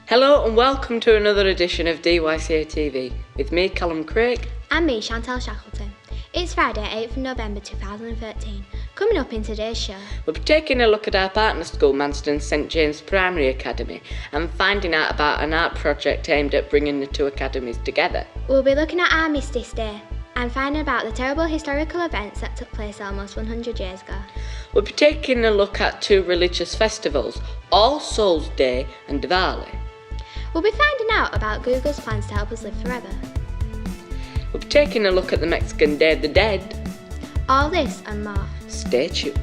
Hello and welcome to another edition of Dyca TV with me, Callum Craig. And me, Chantelle Shackleton. It's Friday, 8th of November 2013. Coming up in today's show, We'll be taking a look at our partner school, Manston St James Primary Academy, and finding out about an art project aimed at bringing the two academies together. we'll be looking at Armistice Day and finding about the terrible historical events that took place almost 100 years ago. We'll be taking a look at two religious festivals, All Souls Day and Diwali. We'll be finding out about Google's plans to help us live forever. We'll be taking a look at the Mexican Day of the Dead. All this and more. Stay tuned.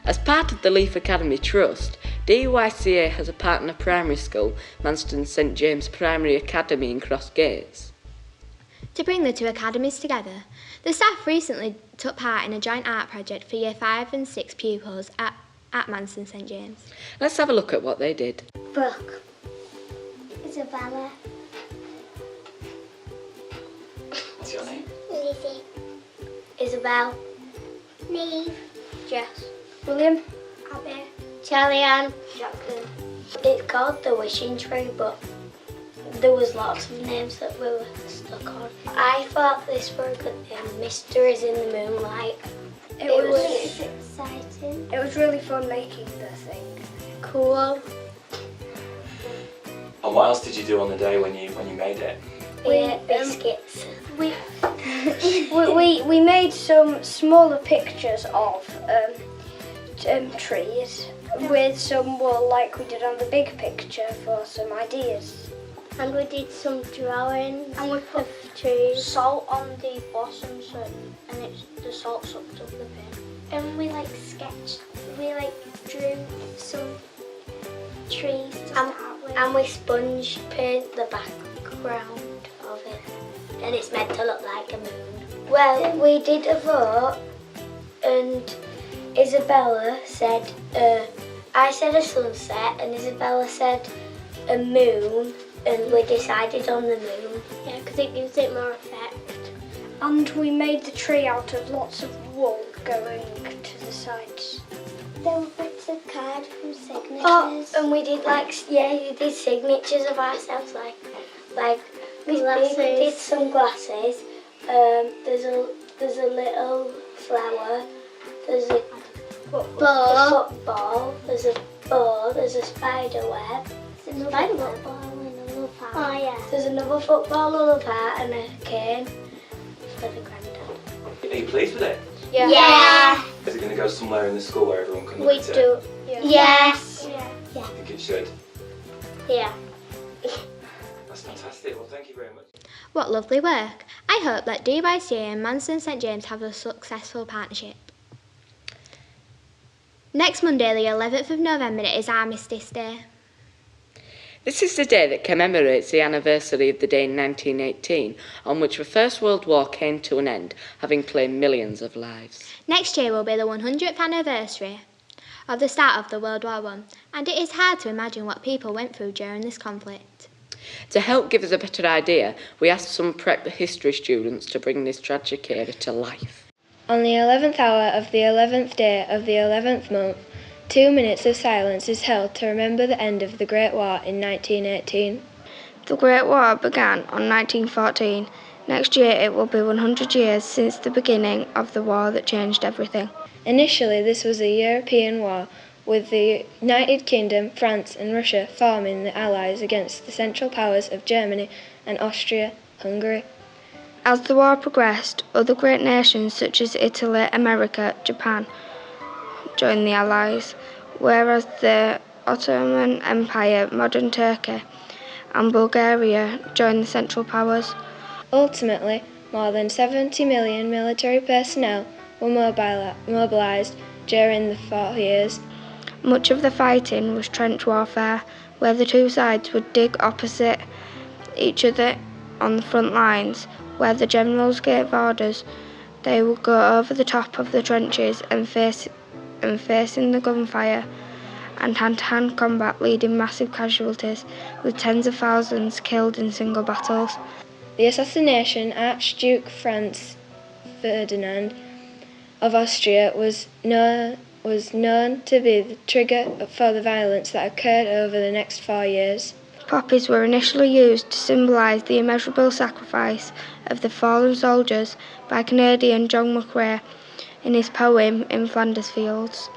As part of the Leaf Academy Trust, DYCA has a partner primary school, Manston St James Primary Academy in Crossgates. To bring the two academies together, the staff recently took part in a joint art project for Year 5 and 6 pupils at Manston St James. Let's have a look at what they did. Brooke. Isabella. What's your name? Lizzie. Isabel. Neve. Jess. William. Abby. Charlie Ann. Jacqueline. It's called the Wishing Tree, but there was lots of names that we were stuck on. I thought this were a good name, Mysteries in the Moonlight. It was exciting. It was really fun making the thing. Cool. And what else did you do on the day when you made it? We ate biscuits. We made some smaller pictures of trees with some wool like we did on the big picture for some ideas. And we did some drawings And we put of trees. salt on the blossoms and the salt sucked up the paint. And we drew some trees to start with. And we sponge paint the background of it. And it's meant to look like a moon. Well, we did a vote and Isabella said, I said a sunset and Isabella said a moon, and we decided on the moon. Yeah, because it gives it more effect. And we made the tree out of lots of wool going to the sides. There were bits of card from signatures. Oh, and we did you did signatures of ourselves, we did some glasses. There's a little flower. There's a football. There's a ball. There's a spider web. There's a football and a love heart. Oh yeah. There's another football, a love heart, and a cane for the granddad. Are you pleased with it? Yeah. Yeah. Is it going to go somewhere in the school where everyone can look We at it? do. Yeah. Yes. Yeah. I think it should. Yeah. That's fantastic. Well, thank you very much. What lovely work. I hope that DYCA and Manston St James have a successful partnership. Next Monday, the 11th of November, is Armistice Day. This is the day that commemorates the anniversary of the day in 1918 on which the First World War came to an end, having claimed millions of lives. Next year will be the 100th anniversary of the start of the World War I, and it is hard to imagine what people went through during this conflict. To help give us a better idea, we asked some prep history students to bring this tragic era to life. On the 11th hour of the 11th day of the 11th month, 2 minutes of silence is held to remember the end of the Great War in 1918. The Great War began on 1914. Next year it will be 100 years since the beginning of the war that changed everything. Initially this was a European war, with the United Kingdom, France and Russia forming the Allies against the Central Powers of Germany and Austria-Hungary. As the war progressed, other great nations such as Italy, America, Japan joined the Allies, whereas the Ottoman Empire, modern Turkey and Bulgaria joined the Central Powers. Ultimately, more than 70 million military personnel were mobilised during the 4 years. Much of the fighting was trench warfare, where the two sides would dig opposite each other on the front lines. Where the generals gave orders, they would go over the top of the trenches and facing the gunfire and hand-to-hand combat, leading massive casualties, with tens of thousands killed in single battles. The assassination Archduke Franz Ferdinand of Austria was known to be the trigger for the violence that occurred over the next 4 years. Poppies were initially used to symbolise the immeasurable sacrifice of the fallen soldiers by Canadian John McCrae in his poem In Flanders Fields.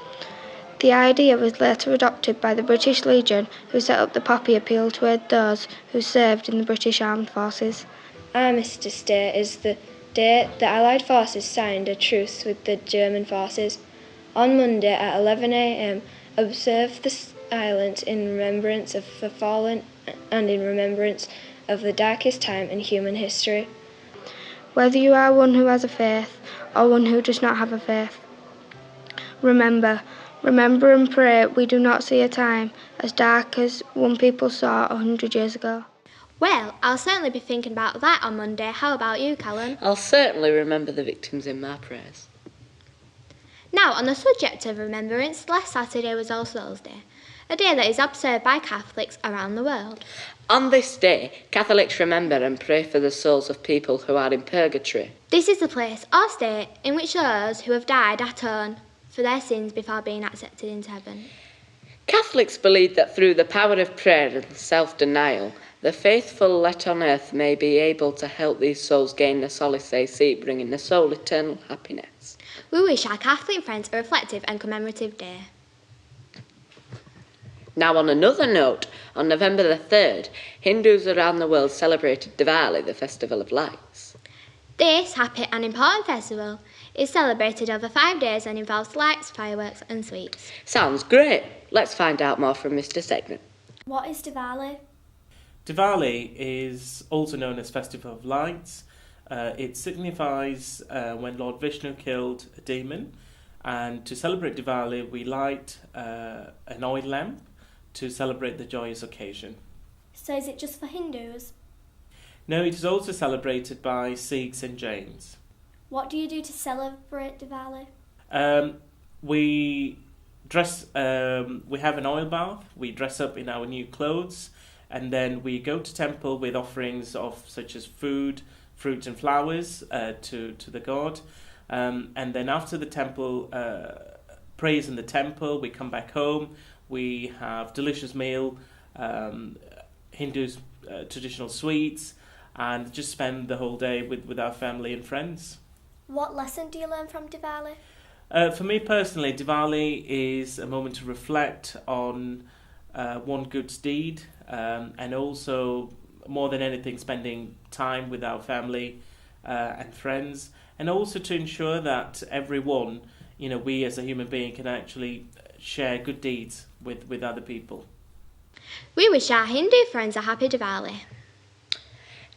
The idea was later adopted by the British Legion, who set up the poppy appeal to aid those who served in the British Armed Forces. Armistice Day is the day the Allied forces signed a truce with the German forces. On Monday at 11 a.m, observe the silence in remembrance of the fallen and in remembrance of the darkest time in human history. Whether you are one who has a faith or one who does not have a faith, remember and pray we do not see a time as dark as one people saw 100 years ago. Well, I'll certainly be thinking about that on Monday. How about you, Callum? I'll certainly remember the victims in my prayers. Now, on the subject of remembrance, last Saturday was All Souls' Day, a day that is observed by Catholics around the world. On this day, Catholics remember and pray for the souls of people who are in purgatory. This is the place or state in which those who have died atone for their sins before being accepted into heaven. Catholics believe that through the power of prayer and self-denial, the faithful let on earth may be able to help these souls gain the solace they seek, bringing the soul eternal happiness. We wish our Catholic friends a reflective and commemorative day. Now, on another note, on November the 3rd, Hindus around the world celebrated Diwali, the Festival of Lights. This happy and important festival is celebrated over 5 days and involves lights, fireworks and sweets. Sounds great. Let's find out more from Mr. Segman. What is Diwali? Diwali is also known as Festival of Lights. It signifies when Lord Vishnu killed a demon, and to celebrate Diwali we light an oil lamp to celebrate the joyous occasion. So is it just for Hindus? No, it is also celebrated by Sikhs and Jains. What do you do to celebrate Diwali? We have an oil bath, we dress up in our new clothes, and then we go to temple with offerings of such as food, fruits and flowers to the god. And then after the temple praise in the temple, we come back home, we have delicious meal, Hindus' traditional sweets, and just spend the whole day with our family and friends. What lesson do you learn from Diwali? For me personally, Diwali is a moment to reflect on one good deed, and also, more than anything, spending time with our family and friends, and also to ensure that everyone, we as a human being can actually share good deeds with other people. We wish our Hindu friends a happy Diwali.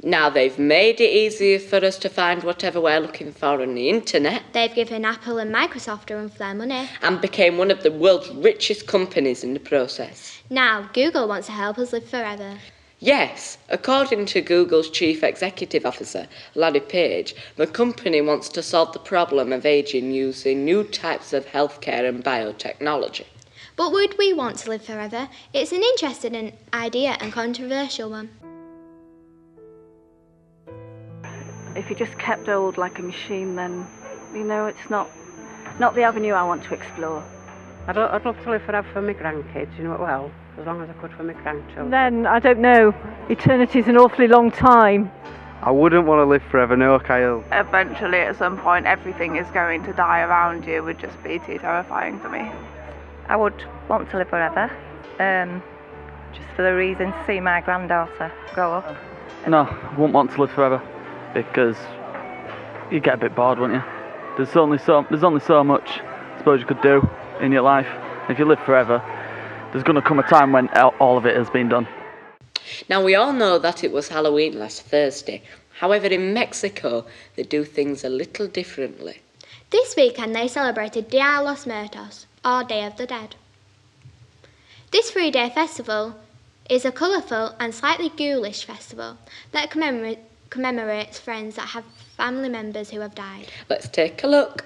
Now they've made it easier for us to find whatever we're looking for on the internet. They've given Apple and Microsoft a run for their money. And became one of the world's richest companies in the process. Now Google wants to help us live forever. Yes, according to Google's Chief Executive Officer, Larry Page, the company wants to solve the problem of ageing using new types of healthcare and biotechnology. But would we want to live forever? It's an interesting idea and controversial one. If you just kept old like a machine, then, it's not the avenue I want to explore. I'd love to live forever for my grandkids, well, as long as I could for my grandchildren. Then, I don't know, eternity's an awfully long time. I wouldn't want to live forever, no, Kyle. Eventually, at some point, everything is going to die around you. It would just be too terrifying for me. I would want to live forever, just for the reason to see my granddaughter grow up. No, I wouldn't want to live forever, because you get a bit bored, wouldn't you? There's only so much I suppose you could do in your life. If you live forever, there's going to come a time when all of it has been done. Now we all know that it was Halloween last Thursday. However, in Mexico, they do things a little differently. This weekend they celebrated Dia de los Muertos, or Day of the Dead. This 3-day festival is a colourful and slightly ghoulish festival that commemorates friends that have family members who have died. Let's take a look.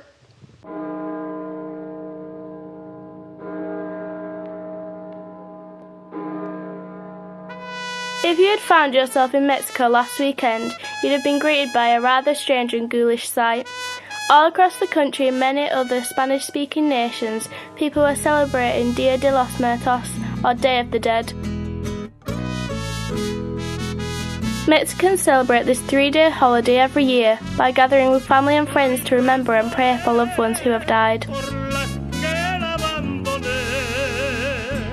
If you had found yourself in Mexico last weekend, you'd have been greeted by a rather strange and ghoulish sight. All across the country and many other Spanish-speaking nations, people were celebrating Dia de los Muertos, or Day of the Dead. Mexicans celebrate this 3-day holiday every year by gathering with family and friends to remember and pray for loved ones who have died.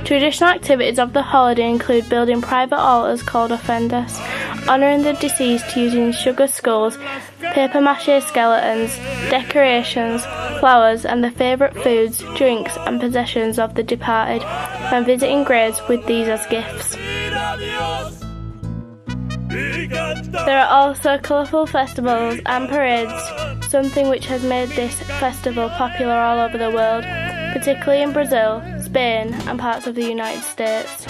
Traditional activities of the holiday include building private altars called ofrendas, honouring the deceased using sugar skulls, papier-mâché skeletons, decorations, flowers and the favourite foods, drinks and possessions of the departed, and visiting graves with these as gifts. There are also colourful festivals and parades, something which has made this festival popular all over the world, particularly in Brazil, Spain and parts of the United States.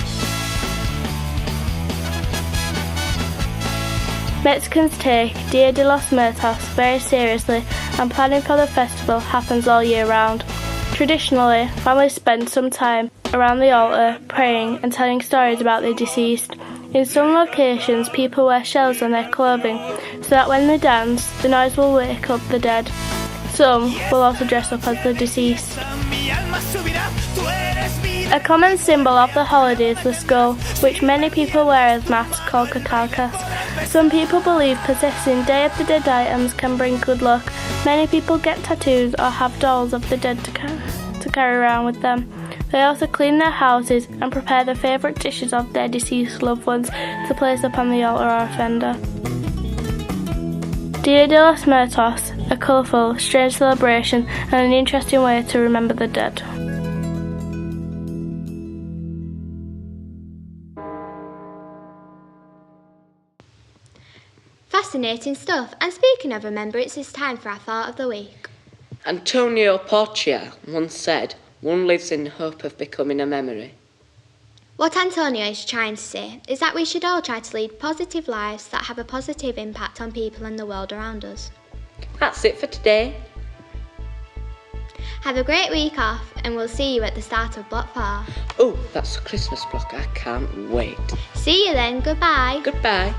Mexicans take Dia de los Muertos very seriously, and planning for the festival happens all year round. Traditionally, families spend some time around the altar praying and telling stories about the deceased. In some locations, people wear shells on their clothing so that when they dance, the noise will wake up the dead. Some will also dress up as the deceased. A common symbol of the holiday is the skull, which many people wear as masks called cacalcas. Some people believe possessing Day of the Dead items can bring good luck. Many people get tattoos or have dolls of the dead to carry around with them. They also clean their houses and prepare their favourite dishes of their deceased loved ones to place upon the altar or fender. Dia de los Muertos, a colourful, strange celebration and an interesting way to remember the dead. Fascinating stuff, and speaking of remembrance, it's time for our thought of the week. Antonio Porcia once said, "One lives in hope of becoming a memory." What Antonio is trying to say is that we should all try to lead positive lives that have a positive impact on people and the world around us. That's it for today. Have a great week off, and we'll see you at the start of Block 4. Oh, that's the Christmas block. I can't wait. See you then. Goodbye. Goodbye.